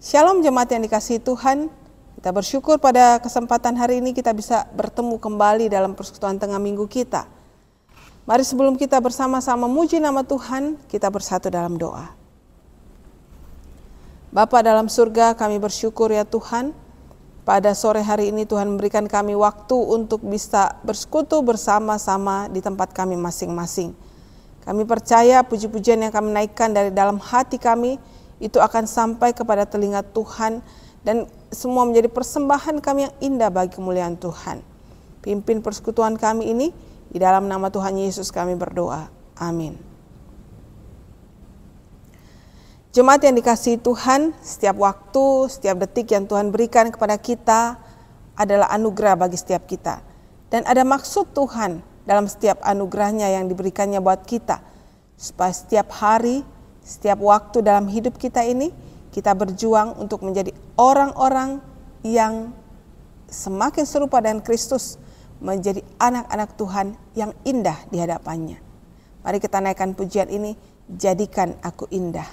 Shalom jemaat yang dikasihi Tuhan, kita bersyukur pada kesempatan hari ini kita bisa bertemu kembali dalam persekutuan tengah minggu kita. Mari sebelum kita bersama-sama memuji nama Tuhan, kita bersatu dalam doa. Bapa dalam surga, kami bersyukur ya Tuhan, pada sore hari ini Tuhan memberikan kami waktu untuk bisa bersekutu bersama-sama di tempat kami masing-masing. Kami percaya puji-pujian yang kami naikkan dari dalam hati kami, itu akan sampai kepada telinga Tuhan dan semua menjadi persembahan kami yang indah bagi kemuliaan Tuhan. Pimpin persekutuan kami ini, di dalam nama Tuhan Yesus kami berdoa. Amin. Jemaat yang dikasihi Tuhan, setiap waktu, setiap detik yang Tuhan berikan kepada kita adalah anugerah bagi setiap kita. Dan ada maksud Tuhan dalam setiap anugerahnya yang diberikannya buat kita. Supaya setiap hari, setiap waktu dalam hidup kita ini, kita berjuang untuk menjadi orang-orang yang semakin serupa dengan Kristus, menjadi anak-anak Tuhan yang indah di hadapannya. Mari kita naikkan pujian ini, jadikan aku indah.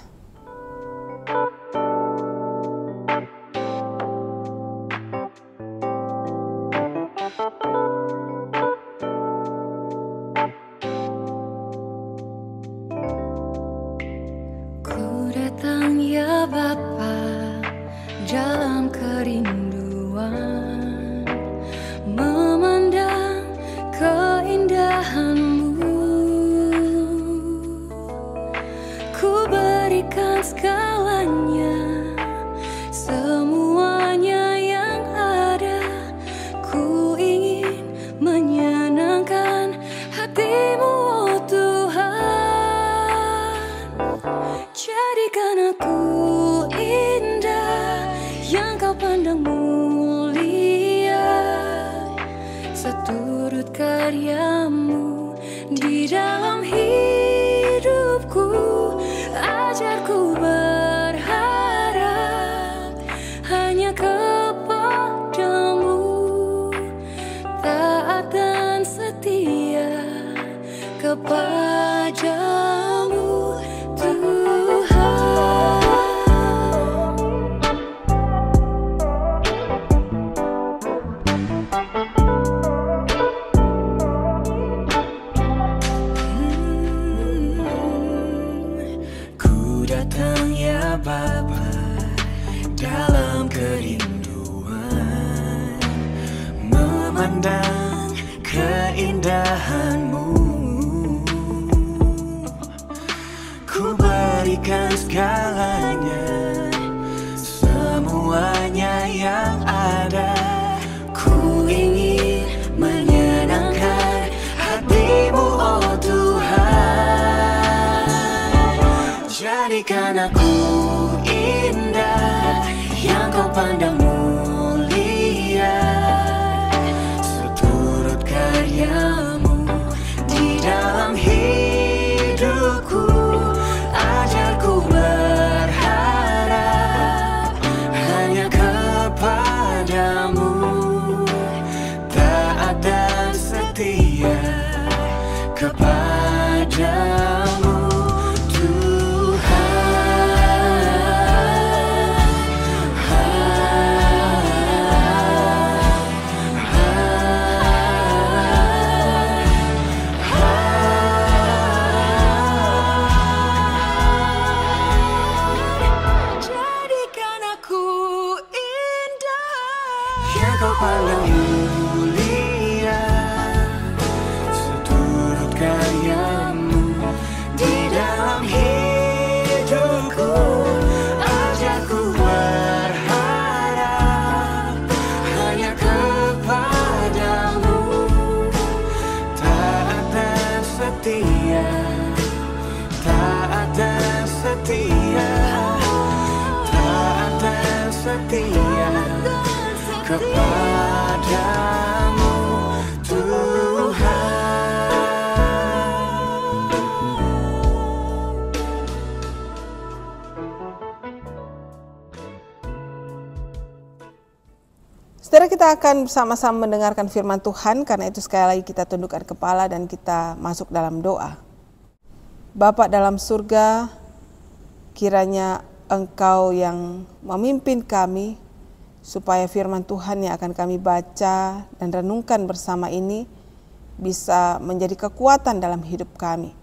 Jadikan aku indah yang kau pandang mulia, seturut karyamu di dalam hidupku. Ajarku berharap hanya kepadamu, taat dan setia kepadamu. Kepadamu Tuhan. Saudara, kita akan bersama-sama mendengarkan firman Tuhan, karena itu sekali lagi kita tundukkan kepala dan kita masuk dalam doa. Bapa dalam surga, kiranya Engkau yang memimpin kami, supaya firman Tuhan yang akan kami baca dan renungkan bersama ini bisa menjadi kekuatan dalam hidup kami,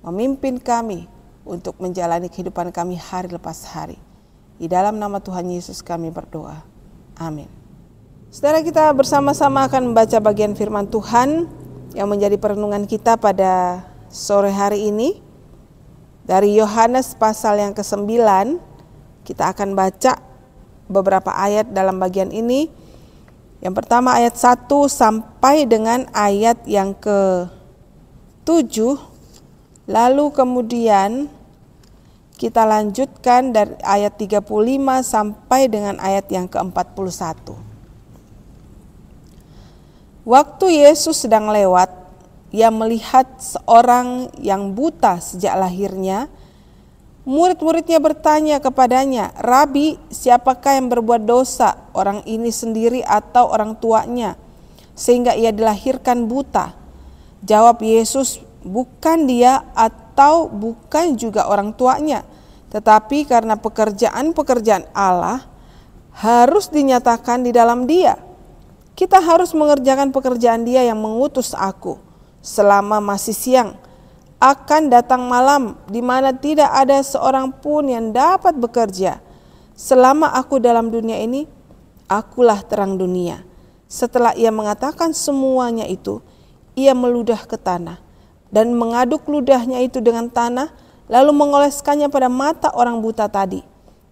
memimpin kami untuk menjalani kehidupan kami hari lepas hari. Di dalam nama Tuhan Yesus kami berdoa. Amin. Saudara, kita bersama-sama akan membaca bagian firman Tuhan yang menjadi perenungan kita pada sore hari ini. Dari Yohanes pasal yang ke-9, kita akan baca beberapa ayat dalam bagian ini. Yang pertama ayat 1 sampai dengan ayat yang ke-7. Lalu kemudian kita lanjutkan dari ayat 35 sampai dengan ayat yang ke-41. Waktu Yesus sedang lewat, ia melihat seorang yang buta sejak lahirnya. Murid-muridnya bertanya kepadanya, "Rabi, siapakah yang berbuat dosa, orang ini sendiri atau orang tuanya, sehingga ia dilahirkan buta?" Jawab Yesus, "Bukan dia atau bukan juga orang tuanya, tetapi karena pekerjaan-pekerjaan Allah harus dinyatakan di dalam dia. Kita harus mengerjakan pekerjaan dia yang mengutus aku. Selama masih siang, akan datang malam di mana tidak ada seorang pun yang dapat bekerja. Selama aku dalam dunia ini, akulah terang dunia." Setelah ia mengatakan semuanya itu, ia meludah ke tanah dan mengaduk ludahnya itu dengan tanah, lalu mengoleskannya pada mata orang buta tadi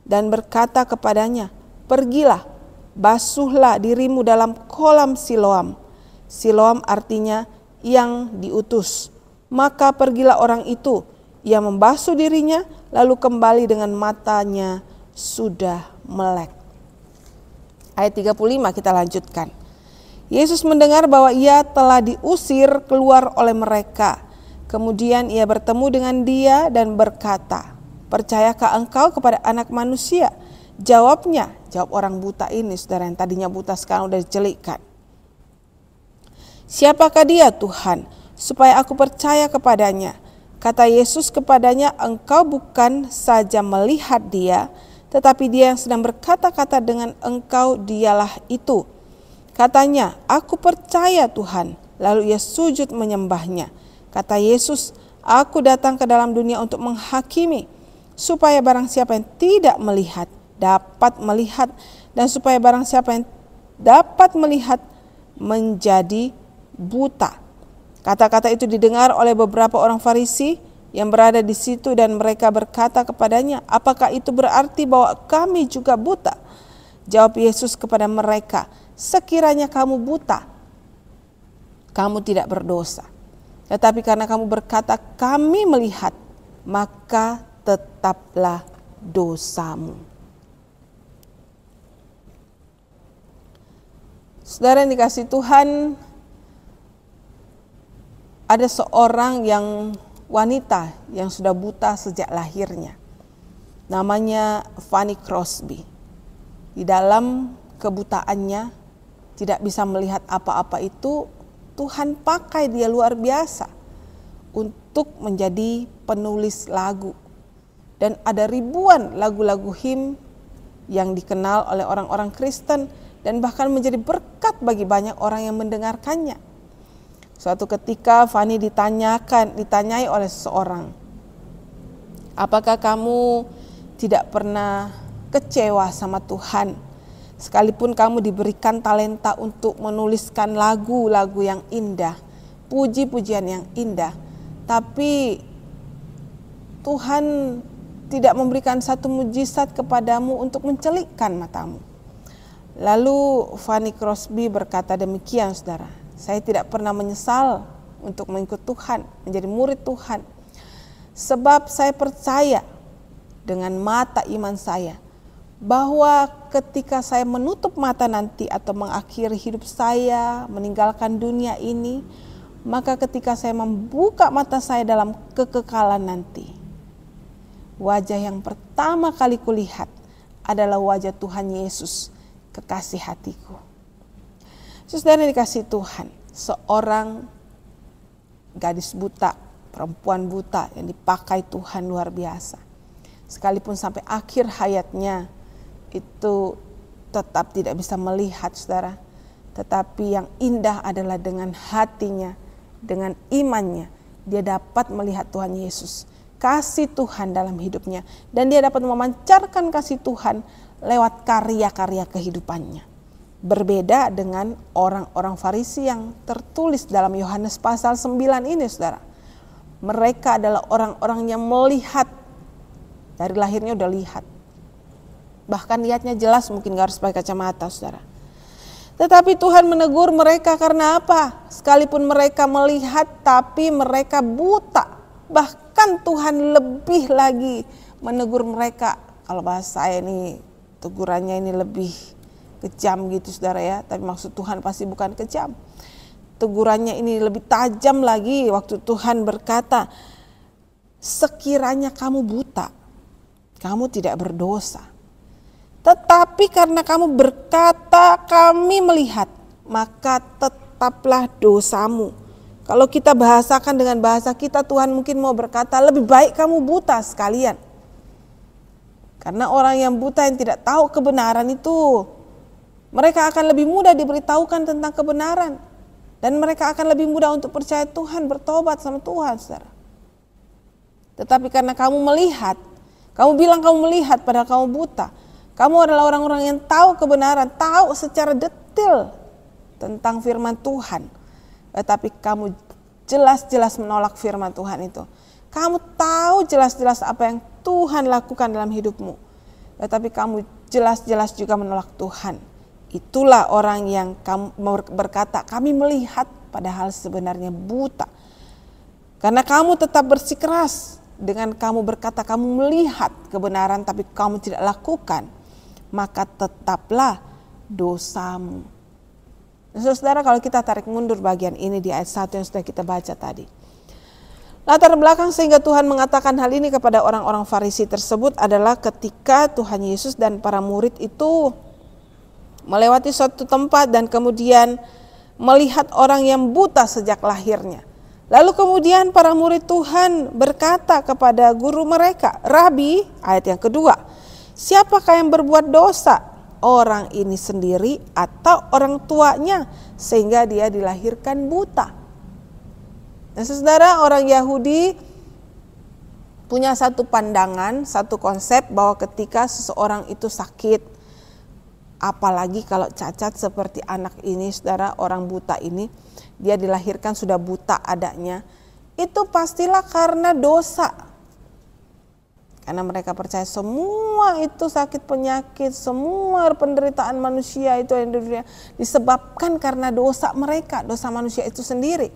dan berkata kepadanya, "Pergilah, basuhlah dirimu dalam kolam Siloam." Siloam artinya yang diutus. Maka pergilah orang itu, ia membasuh dirinya, lalu kembali dengan matanya sudah melek. Ayat 35 kita lanjutkan. Yesus mendengar bahwa ia telah diusir keluar oleh mereka. Kemudian ia bertemu dengan dia dan berkata, "Percayakah engkau kepada Anak Manusia?" Jawab orang buta ini, saudara, yang tadinya buta sekarang udah dicelikkan. "Siapakah dia, Tuhan, supaya aku percaya kepadanya?" Kata Yesus kepadanya, "Engkau bukan saja melihat dia, tetapi dia yang sedang berkata-kata dengan engkau, dialah itu." Katanya, "Aku percaya, Tuhan." Lalu ia sujud menyembahnya. Kata Yesus, "Aku datang ke dalam dunia untuk menghakimi, supaya barang siapa yang tidak melihat dapat melihat, dan supaya barang siapa yang dapat melihat menjadi buta." Kata-kata itu didengar oleh beberapa orang Farisi yang berada di situ, dan mereka berkata kepadanya, "Apakah itu berarti bahwa kami juga buta?" Jawab Yesus kepada mereka, "Sekiranya kamu buta, kamu tidak berdosa. Tetapi karena kamu berkata, 'Kami melihat,' maka tetaplah dosamu." Saudara yang dikasihi Tuhan, ada seorang wanita yang sudah buta sejak lahirnya. Namanya Fanny Crosby. Di dalam kebutaannya, tidak bisa melihat apa-apa itu, Tuhan pakai dia luar biasa untuk menjadi penulis lagu. Dan ada ribuan lagu-lagu him yang dikenal oleh orang-orang Kristen dan bahkan menjadi berkat bagi banyak orang yang mendengarkannya. Suatu ketika Fanny ditanyai oleh seseorang, "Apakah kamu tidak pernah kecewa sama Tuhan? Sekalipun kamu diberikan talenta untuk menuliskan lagu-lagu yang indah, puji-pujian yang indah, tapi Tuhan tidak memberikan satu mujizat kepadamu untuk mencelikkan matamu." Lalu Fanny Crosby berkata demikian, saudara, "Saya tidak pernah menyesal untuk mengikut Tuhan, menjadi murid Tuhan. Sebab saya percaya dengan mata iman saya bahwa ketika saya menutup mata nanti atau mengakhiri hidup saya, meninggalkan dunia ini, maka ketika saya membuka mata saya dalam kekekalan nanti, wajah yang pertama kali kulihat adalah wajah Tuhan Yesus, kekasih hatiku." Saudara yang dikasihi Tuhan, seorang gadis buta, perempuan buta yang dipakai Tuhan luar biasa. sekalipun sampai akhir hayatnya itu tetap tidak bisa melihat, saudara. Tetapi yang indah adalah dengan hatinya, dengan imannya, dia dapat melihat Tuhan Yesus, kasih Tuhan dalam hidupnya, dan dia dapat memancarkan kasih Tuhan lewat karya-karya kehidupannya. Berbeda dengan orang-orang Farisi yang tertulis dalam Yohanes pasal 9 ini, saudara. Mereka adalah orang-orang yang melihat, dari lahirnya udah lihat. Bahkan lihatnya jelas, mungkin gak harus pakai kacamata, saudara. Tetapi Tuhan menegur mereka karena apa? Sekalipun mereka melihat, tapi mereka buta. Bahkan Tuhan lebih lagi menegur mereka. Kalau bahasa saya ini, tegurannya ini lebih kejam gitu, saudara ya. Tapi maksud Tuhan pasti bukan kejam. Tegurannya ini lebih tajam lagi waktu Tuhan berkata, sekiranya kamu buta, kamu tidak berdosa. Tetapi karena kamu berkata kami melihat, maka tetaplah dosamu. Kalau kita bahasakan dengan bahasa kita, Tuhan mungkin mau berkata lebih baik kamu buta sekalian. Karena orang yang buta yang tidak tahu kebenaran itu, mereka akan lebih mudah diberitahukan tentang kebenaran. Dan mereka akan lebih mudah untuk percaya Tuhan, bertobat sama Tuhan, saudara. Tetapi karena kamu melihat, kamu bilang kamu melihat padahal kamu buta. Kamu adalah orang-orang yang tahu kebenaran, tahu secara detail tentang firman Tuhan. Tetapi kamu jelas-jelas menolak firman Tuhan itu. Kamu tahu jelas-jelas apa yang Tuhan lakukan dalam hidupmu. Tetapi kamu jelas-jelas juga menolak Tuhan. Itulah orang yang kamu berkata, kami melihat padahal sebenarnya buta. Karena kamu tetap bersikeras dengan kamu berkata kamu melihat kebenaran tapi kamu tidak lakukan, maka tetaplah dosamu. Saudara, kalau kita tarik mundur bagian ini di ayat 1 yang sudah kita baca tadi. Latar belakang sehingga Tuhan mengatakan hal ini kepada orang-orang Farisi tersebut adalah ketika Tuhan Yesus dan para murid itu melewati suatu tempat dan kemudian melihat orang yang buta sejak lahirnya. Lalu kemudian para murid Tuhan berkata kepada guru mereka, Rabi, ayat yang kedua, siapakah yang berbuat dosa? Orang ini sendiri atau orang tuanya sehingga dia dilahirkan buta? Nah, saudara, orang Yahudi punya satu pandangan, satu konsep bahwa ketika seseorang itu sakit, apalagi kalau cacat seperti anak ini, saudara, orang buta ini, dia dilahirkan sudah buta adanya, itu pastilah karena dosa. Karena mereka percaya semua itu sakit penyakit, semua penderitaan manusia itu yang disebabkan karena dosa mereka, dosa manusia itu sendiri.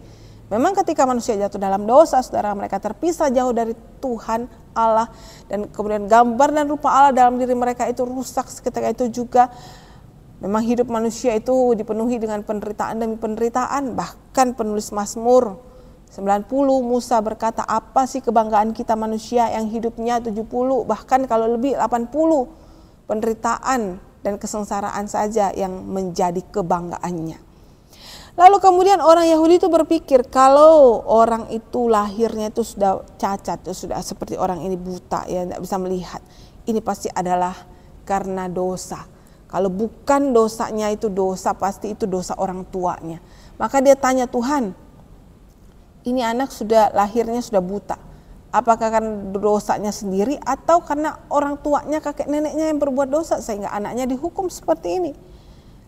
Memang ketika manusia jatuh dalam dosa, saudara, mereka terpisah jauh dari Tuhan Allah, dan kemudian gambar dan rupa Allah dalam diri mereka itu rusak seketika itu juga. Memang hidup manusia itu dipenuhi dengan penderitaan demi penderitaan. Bahkan penulis Mazmur 90 Musa berkata, apa sih kebanggaan kita manusia yang hidupnya 70, bahkan kalau lebih 80 penderitaan dan kesengsaraan saja yang menjadi kebanggaannya. Lalu kemudian orang Yahudi itu berpikir kalau orang itu lahirnya itu sudah cacat, itu sudah seperti orang ini buta, ya tidak bisa melihat, ini pasti adalah karena dosa. Kalau bukan dosanya itu dosa, pasti itu dosa orang tuanya. Maka dia tanya Tuhan, ini anak sudah lahirnya sudah buta. Apakah karena dosanya sendiri atau karena orang tuanya, kakek neneknya yang berbuat dosa sehingga anaknya dihukum seperti ini?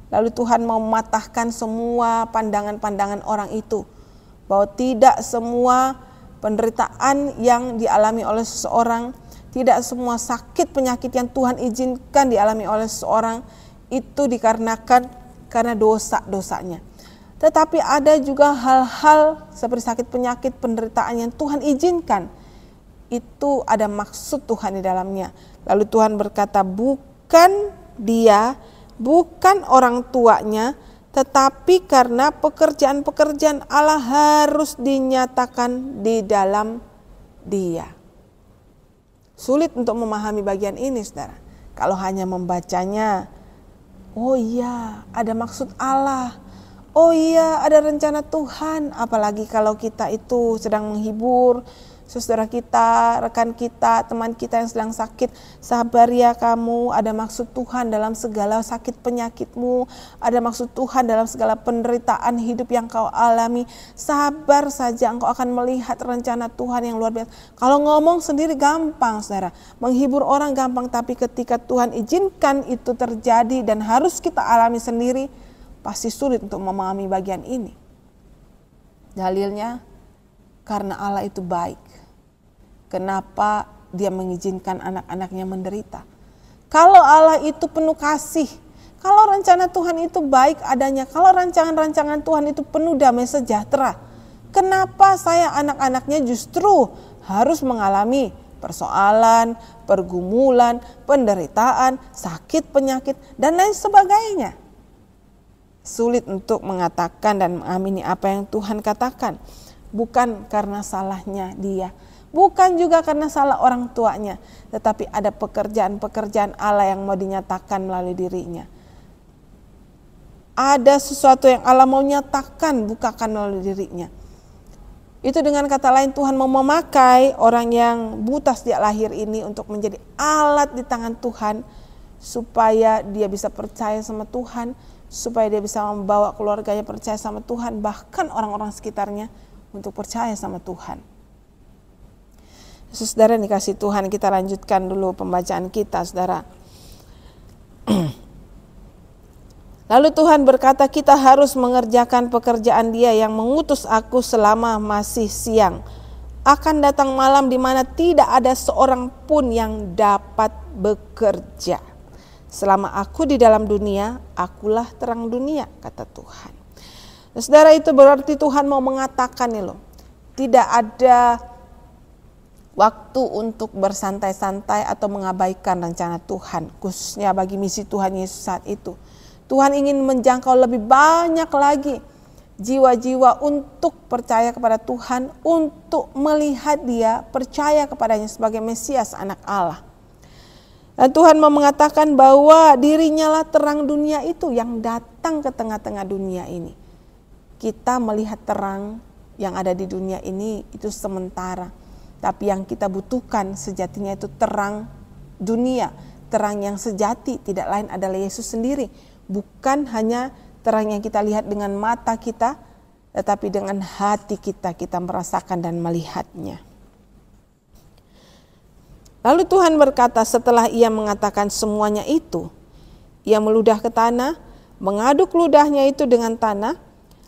Lalu Tuhan mau mematahkan semua pandangan-pandangan orang itu. Bahwa tidak semua penderitaan yang dialami oleh seseorang, tidak semua sakit penyakit yang Tuhan izinkan dialami oleh seseorang itu dikarenakan karena dosa-dosanya. Tetapi ada juga hal-hal seperti sakit penyakit, penderitaan yang Tuhan izinkan. Itu ada maksud Tuhan di dalamnya. Lalu Tuhan berkata, bukan dia, bukan orang tuanya, tetapi karena pekerjaan-pekerjaan Allah harus dinyatakan di dalam dia. Sulit untuk memahami bagian ini, saudara. Kalau hanya membacanya, oh iya ada maksud Allah, oh iya ada rencana Tuhan. Apalagi kalau kita itu sedang menghibur, saudara kita, rekan kita, teman kita yang sedang sakit, sabar ya kamu, ada maksud Tuhan dalam segala sakit penyakitmu, ada maksud Tuhan dalam segala penderitaan hidup yang kau alami. Sabar saja, engkau akan melihat rencana Tuhan yang luar biasa. Kalau ngomong sendiri gampang saudara, menghibur orang gampang, tapi ketika Tuhan izinkan itu terjadi dan harus kita alami sendiri, pasti sulit untuk memahami bagian ini. Dalilnya, karena Allah itu baik. Kenapa dia mengizinkan anak-anaknya menderita? Kalau Allah itu penuh kasih, kalau rencana Tuhan itu baik adanya, kalau rancangan-rancangan Tuhan itu penuh damai sejahtera, kenapa saya anak-anaknya justru harus mengalami persoalan, pergumulan, penderitaan, sakit, penyakit, dan lain sebagainya? Sulit untuk mengatakan dan mengamini apa yang Tuhan katakan. Bukan karena salahnya dia, bukan juga karena salah orang tuanya, tetapi ada pekerjaan-pekerjaan Allah yang mau dinyatakan melalui dirinya. Ada sesuatu yang Allah mau nyatakan, bukakan melalui dirinya. Itu dengan kata lain, Tuhan mau memakai orang yang buta sejak lahir ini untuk menjadi alat di tangan Tuhan, supaya dia bisa percaya sama Tuhan, supaya dia bisa membawa keluarganya percaya sama Tuhan, bahkan orang-orang sekitarnya untuk percaya sama Tuhan. Saudara yang dikasih Tuhan, kita lanjutkan dulu pembacaan kita, saudara. Lalu Tuhan berkata, kita harus mengerjakan pekerjaan Dia yang mengutus aku selama masih siang. Akan datang malam di mana tidak ada seorang pun yang dapat bekerja. Selama aku di dalam dunia, akulah terang dunia, kata Tuhan. Nah, saudara, itu berarti Tuhan mau mengatakan nih loh, tidak ada waktu untuk bersantai-santai atau mengabaikan rencana Tuhan, khususnya bagi misi Tuhan Yesus saat itu. Tuhan ingin menjangkau lebih banyak lagi jiwa-jiwa untuk percaya kepada Tuhan, untuk melihat Dia, percaya kepadanya sebagai Mesias, anak Allah. Dan Tuhan mau mengatakan bahwa dirinya lah terang dunia itu yang datang ke tengah-tengah dunia ini. Kita melihat terang yang ada di dunia ini itu sementara. Tapi yang kita butuhkan sejatinya itu terang dunia. Terang yang sejati tidak lain adalah Yesus sendiri. Bukan hanya terang yang kita lihat dengan mata kita, tetapi dengan hati kita merasakan dan melihatnya. Lalu Tuhan berkata, setelah Ia mengatakan semuanya itu, Ia meludah ke tanah, mengaduk ludahnya itu dengan tanah,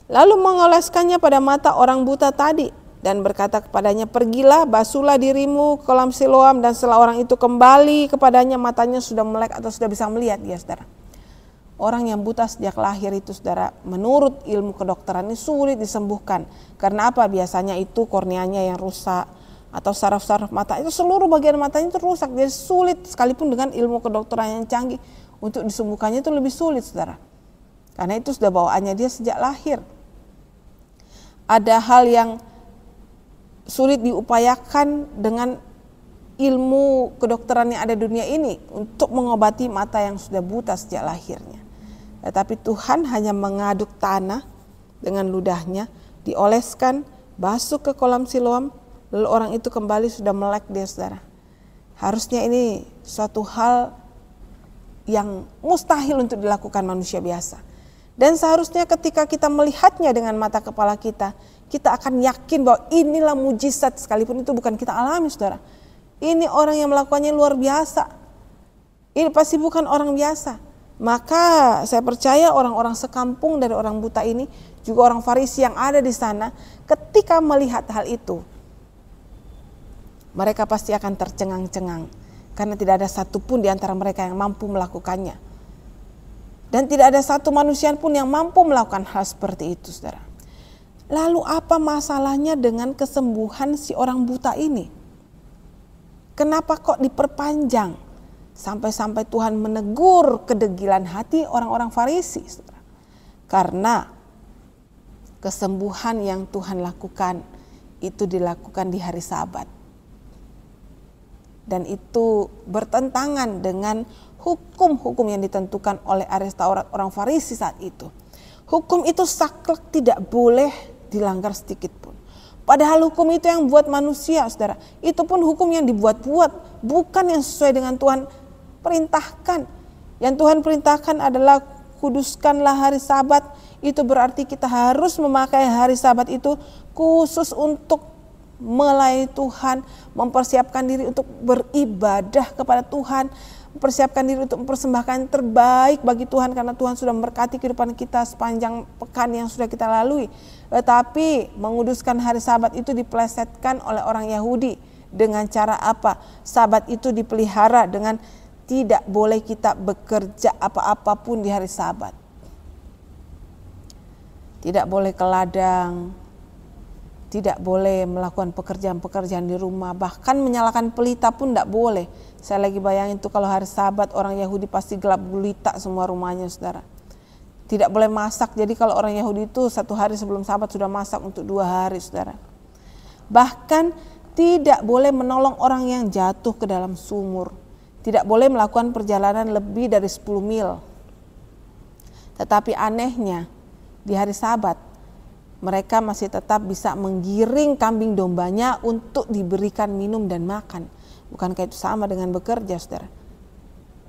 lalu mengoleskannya pada mata orang buta tadi, dan berkata kepadanya, pergilah, basuhlah dirimu ke kolam Siloam. Dan setelah orang itu kembali kepadanya, matanya sudah melek atau sudah bisa melihat dia, saudara. Orang yang buta sejak lahir itu, saudara, menurut ilmu kedokteran ini sulit disembuhkan. Karena apa? Biasanya itu korneanya yang rusak, atau saraf-saraf mata itu, seluruh bagian matanya itu rusak. Jadi sulit, sekalipun dengan ilmu kedokteran yang canggih, untuk disembuhkannya itu lebih sulit, saudara. Karena itu sudah bawaannya dia sejak lahir. Ada hal yang sulit diupayakan dengan ilmu kedokteran yang ada di dunia ini untuk mengobati mata yang sudah buta sejak lahirnya. Tetapi Tuhan hanya mengaduk tanah dengan ludahnya, dioleskan, basuh ke kolam Siloam, lalu orang itu kembali sudah melek dia, saudara. Harusnya ini suatu hal yang mustahil untuk dilakukan manusia biasa. Dan seharusnya ketika kita melihatnya dengan mata kepala kita, kita akan yakin bahwa inilah mujizat, sekalipun itu bukan kita alami, saudara. Ini orang yang melakukannya luar biasa. Ini pasti bukan orang biasa. Maka saya percaya orang-orang sekampung dari orang buta ini, juga orang Farisi yang ada di sana, ketika melihat hal itu, mereka pasti akan tercengang-cengang. Karena tidak ada satupun di antara mereka yang mampu melakukannya. Dan tidak ada satu manusia pun yang mampu melakukan hal seperti itu, saudara. Lalu apa masalahnya dengan kesembuhan si orang buta ini? Kenapa kok diperpanjang? Sampai-sampai Tuhan menegur kedegilan hati orang-orang Farisi, saudara. Karena kesembuhan yang Tuhan lakukan itu dilakukan di hari Sabat. Dan itu bertentangan dengan hukum-hukum yang ditentukan oleh ahli Taurat orang Farisi saat itu. Hukum itu saklek, tidak boleh dilanggar sedikit pun. Padahal hukum itu yang buat manusia, saudara. Itu pun hukum yang dibuat-buat, bukan yang sesuai dengan Tuhan perintahkan. Yang Tuhan perintahkan adalah kuduskanlah hari Sabat. Itu berarti kita harus memakai hari Sabat itu khusus untuk melayani Tuhan, mempersiapkan diri untuk beribadah kepada Tuhan, mempersiapkan diri untuk mempersembahkan yang terbaik bagi Tuhan, karena Tuhan sudah memberkati kehidupan kita sepanjang pekan yang sudah kita lalui. Tetapi menguduskan hari Sabat itu dipelesetkan oleh orang Yahudi. Dengan cara apa? Sabat itu dipelihara dengan tidak boleh kita bekerja apa-apapun di hari Sabat. Tidak boleh ke ladang, tidak boleh melakukan pekerjaan-pekerjaan di rumah, bahkan menyalakan pelita pun tidak boleh. Saya lagi bayangin tuh kalau hari Sabat orang Yahudi pasti gelap gulita semua rumahnya, saudara. Tidak boleh masak, jadi kalau orang Yahudi itu 1 hari sebelum Sabat sudah masak untuk 2 hari, saudara. Bahkan tidak boleh menolong orang yang jatuh ke dalam sumur. Tidak boleh melakukan perjalanan lebih dari 10 mil. Tetapi anehnya di hari Sabat mereka masih tetap bisa menggiring kambing dombanya untuk diberikan minum dan makan. Bukankah itu sama dengan bekerja, saudara?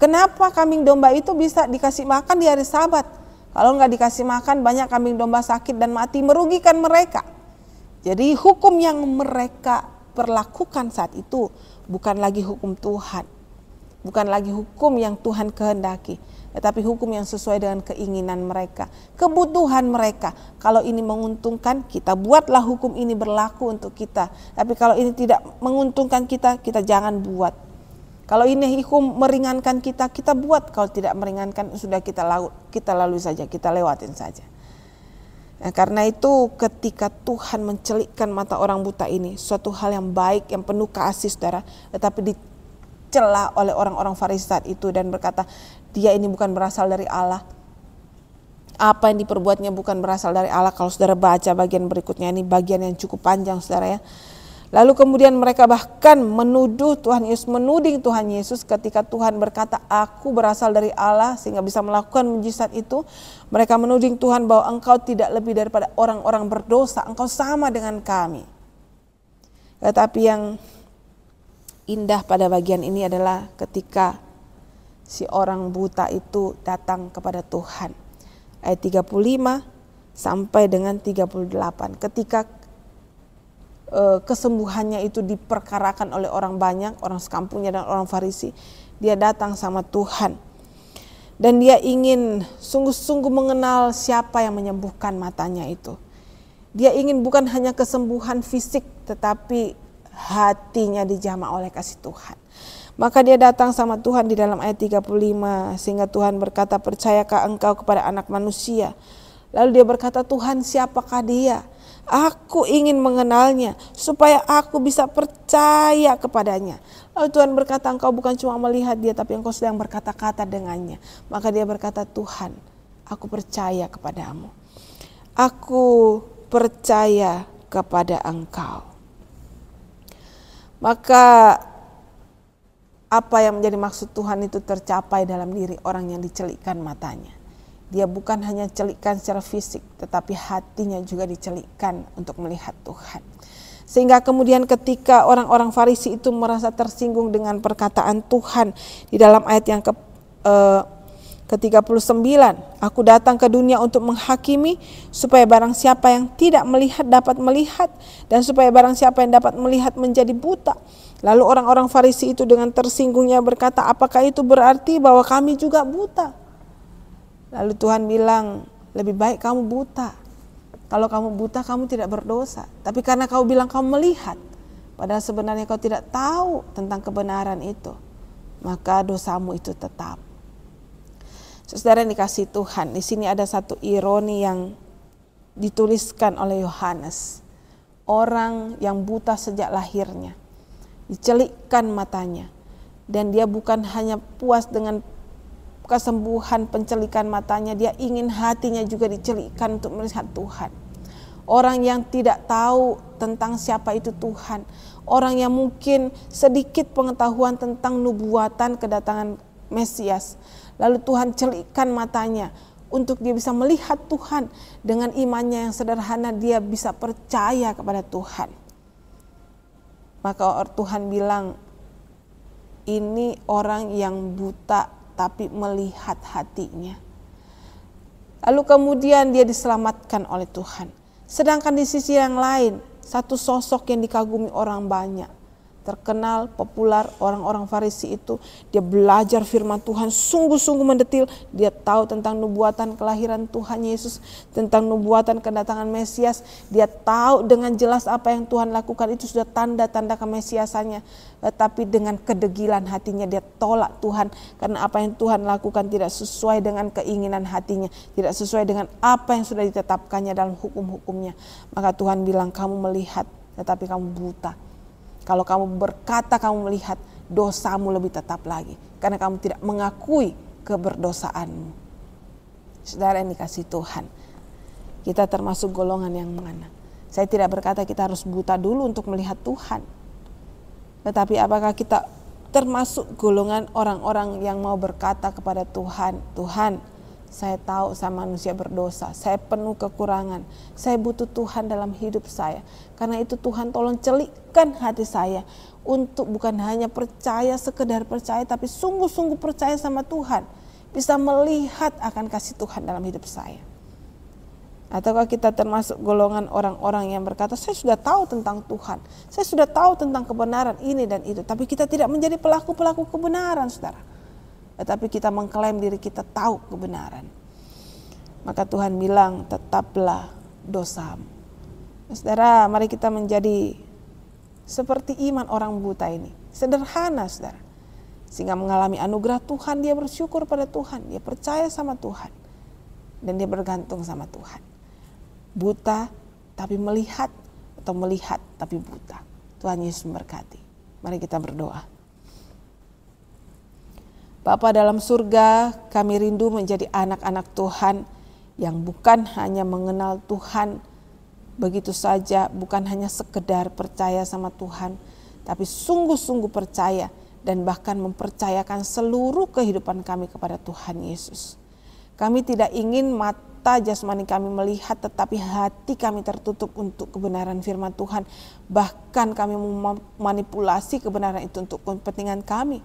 Kenapa kambing domba itu bisa dikasih makan di hari Sabat? Kalau nggak dikasih makan, banyak kambing domba sakit dan mati, merugikan mereka. Jadi hukum yang mereka perlakukan saat itu bukan lagi hukum Tuhan. Bukan lagi hukum yang Tuhan kehendaki, tetapi hukum yang sesuai dengan keinginan mereka, kebutuhan mereka. Kalau ini menguntungkan, kita buatlah hukum ini berlaku untuk kita. Tapi kalau ini tidak menguntungkan kita, kita jangan buat. Kalau ini hukum meringankan kita, kita buat. Kalau tidak meringankan, sudah kita lalui saja, kita lewatin saja. Nah, karena itu ketika Tuhan mencelikkan mata orang buta ini, suatu hal yang baik, yang penuh kasih, saudara, tetapi dicela oleh orang-orang Farisi saat itu dan berkata, dia ini bukan berasal dari Allah. Apa yang diperbuatnya bukan berasal dari Allah. Kalau saudara baca bagian berikutnya, ini bagian yang cukup panjang, saudara ya. Lalu kemudian mereka bahkan menuding Tuhan Yesus ketika Tuhan berkata, aku berasal dari Allah sehingga bisa melakukan mujizat itu. Mereka menuding Tuhan bahwa engkau tidak lebih daripada orang-orang berdosa, engkau sama dengan kami. Tetapi yang indah pada bagian ini adalah ketika si orang buta itu datang kepada Tuhan. Ayat 35 sampai dengan 38. Ketika kesembuhannya itu diperkarakan oleh orang banyak, orang sekampungnya dan orang Farisi, dia datang sama Tuhan. Dan dia ingin sungguh-sungguh mengenal siapa yang menyembuhkan matanya itu. Dia ingin bukan hanya kesembuhan fisik, tetapi hatinya dijamah oleh kasih Tuhan. Maka dia datang sama Tuhan di dalam ayat 35, sehingga Tuhan berkata, percayakah engkau kepada anak manusia? Lalu dia berkata, Tuhan, siapakah dia? Aku ingin mengenalnya supaya aku bisa percaya kepadanya. Lalu Tuhan berkata, engkau bukan cuma melihat dia, tapi engkau sedang berkata-kata dengannya. Maka dia berkata, Tuhan, aku percaya kepadamu. Aku percaya kepada engkau. Maka apa yang menjadi maksud Tuhan itu tercapai dalam diri orang yang dicelikkan matanya. Dia bukan hanya celikkan secara fisik, tetapi hatinya juga dicelikkan untuk melihat Tuhan. Sehingga kemudian ketika orang-orang Farisi itu merasa tersinggung dengan perkataan Tuhan di dalam ayat yang ke-39, aku datang ke dunia untuk menghakimi supaya barang siapa yang tidak melihat dapat melihat, dan supaya barang siapa yang dapat melihat menjadi buta. Lalu orang-orang Farisi itu dengan tersinggungnya berkata, apakah itu berarti bahwa kami juga buta? Lalu Tuhan bilang, lebih baik kamu buta. Kalau kamu buta, kamu tidak berdosa. Tapi karena kau bilang kamu melihat, padahal sebenarnya kau tidak tahu tentang kebenaran itu, maka dosamu itu tetap. Saudara yang dikasihi Tuhan, di sini ada satu ironi yang dituliskan oleh Yohanes. Orang yang buta sejak lahirnya, dicelikkan matanya, dan dia bukan hanya puas dengan kesembuhan pencelikan matanya, dia ingin hatinya juga dicelikkan untuk melihat Tuhan. Orang yang tidak tahu tentang siapa itu Tuhan, orang yang mungkin sedikit pengetahuan tentang nubuatan kedatangan Mesias, lalu Tuhan celikkan matanya untuk dia bisa melihat Tuhan. Dengan imannya yang sederhana dia bisa percaya kepada Tuhan. Maka Tuhan bilang, ini orang yang buta tapi melihat hatinya. Lalu kemudian dia diselamatkan oleh Tuhan. Sedangkan di sisi yang lain, satu sosok yang dikagumi orang banyak, terkenal, populer, orang-orang Farisi itu, dia belajar firman Tuhan sungguh-sungguh mendetil. Dia tahu tentang nubuatan kelahiran Tuhan Yesus, tentang nubuatan kedatangan Mesias. Dia tahu dengan jelas apa yang Tuhan lakukan itu sudah tanda-tanda kemesiasannya. Tetapi dengan kedegilan hatinya dia tolak Tuhan, karena apa yang Tuhan lakukan tidak sesuai dengan keinginan hatinya, tidak sesuai dengan apa yang sudah ditetapkannya dalam hukum-hukumnya. Maka Tuhan bilang, kamu melihat tetapi kamu buta. Kalau kamu berkata kamu melihat, dosamu lebih tetap lagi. Karena kamu tidak mengakui keberdosaanmu. Saudara yang dikasihi Tuhan, kita termasuk golongan yang mana? Saya tidak berkata kita harus buta dulu untuk melihat Tuhan. Tetapi apakah kita termasuk golongan orang-orang yang mau berkata kepada Tuhan, Tuhan, saya tahu saya manusia berdosa, saya penuh kekurangan, saya butuh Tuhan dalam hidup saya. Karena itu Tuhan tolong celikkan hati saya untuk bukan hanya percaya sekedar percaya, tapi sungguh-sungguh percaya sama Tuhan. Bisa melihat akan kasih Tuhan dalam hidup saya. Ataukah kita termasuk golongan orang-orang yang berkata, saya sudah tahu tentang Tuhan, saya sudah tahu tentang kebenaran ini dan itu, tapi kita tidak menjadi pelaku-pelaku kebenaran, saudara. Tetapi kita mengklaim diri kita tahu kebenaran. Maka Tuhan bilang, tetaplah dosamu. Saudara, mari kita menjadi seperti iman orang buta ini. Sederhana, saudara. Sehingga mengalami anugerah Tuhan, dia bersyukur pada Tuhan. Dia percaya sama Tuhan. Dan dia bergantung sama Tuhan. Buta tapi melihat, atau melihat tapi buta. Tuhan Yesus memberkati. Mari kita berdoa. Bapa dalam surga, kami rindu menjadi anak-anak Tuhan yang bukan hanya mengenal Tuhan begitu saja, bukan hanya sekedar percaya sama Tuhan, tapi sungguh-sungguh percaya dan bahkan mempercayakan seluruh kehidupan kami kepada Tuhan Yesus. Kami tidak ingin mata jasmani kami melihat, tetapi hati kami tertutup untuk kebenaran firman Tuhan. Bahkan kami memanipulasi kebenaran itu untuk kepentingan kami.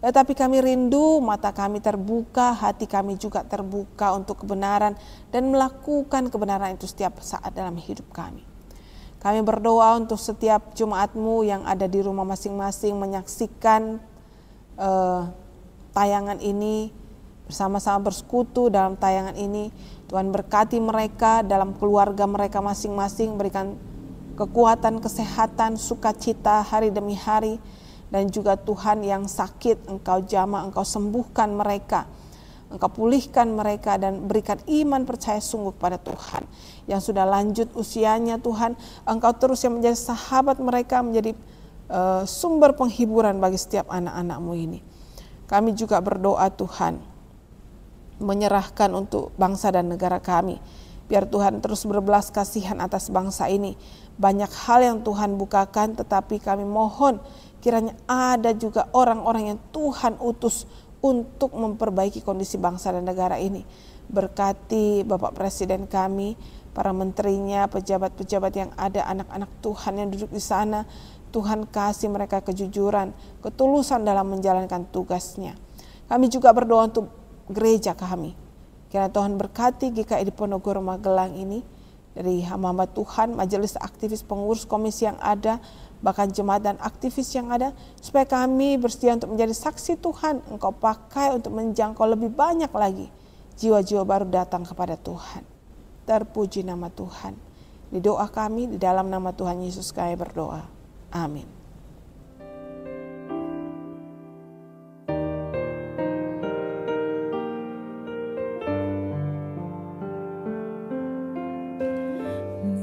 Tetapi kami rindu mata kami terbuka, hati kami juga terbuka untuk kebenaran dan melakukan kebenaran itu setiap saat dalam hidup kami. Kami berdoa untuk setiap jemaat-Mu yang ada di rumah masing-masing menyaksikan tayangan ini, bersama-sama bersekutu dalam tayangan ini. Tuhan berkati mereka dalam keluarga mereka masing-masing, berikan kekuatan, kesehatan, sukacita hari demi hari. Dan juga Tuhan yang sakit, Engkau jamah, Engkau sembuhkan mereka. Engkau pulihkan mereka dan berikan iman percaya sungguh kepada Tuhan. Yang sudah lanjut usianya Tuhan, Engkau terus yang menjadi sahabat mereka, menjadi sumber penghiburan bagi setiap anak-anak-Mu ini. Kami juga berdoa Tuhan, menyerahkan untuk bangsa dan negara kami. Biar Tuhan terus berbelas kasihan atas bangsa ini. Banyak hal yang Tuhan bukakan, tetapi kami mohon kiranya ada juga orang-orang yang Tuhan utus untuk memperbaiki kondisi bangsa dan negara ini. Berkati Bapak Presiden kami, para menterinya, pejabat-pejabat yang ada, anak-anak Tuhan yang duduk di sana. Tuhan kasih mereka kejujuran, ketulusan dalam menjalankan tugasnya. Kami juga berdoa untuk gereja kami. Kiranya Tuhan berkati GKI Diponegoro Magelang ini, dari hamba-hamba Tuhan, majelis aktivis pengurus komisi yang ada, bahkan jemaat dan aktivis yang ada, supaya kami bersedia untuk menjadi saksi Tuhan. Engkau pakai untuk menjangkau lebih banyak lagi jiwa-jiwa baru datang kepada Tuhan. Terpuji nama Tuhan. Di doa kami, di dalam nama Tuhan Yesus kami berdoa. Amin.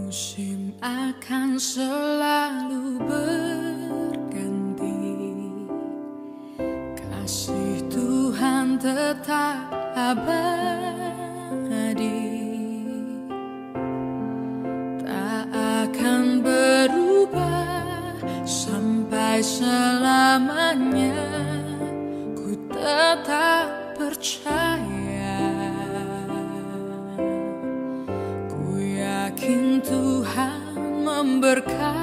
Musim akan selalu berganti, kasih Tuhan tetap abadi, tak akan berubah sampai selamanya. Ku tetap percaya. berkat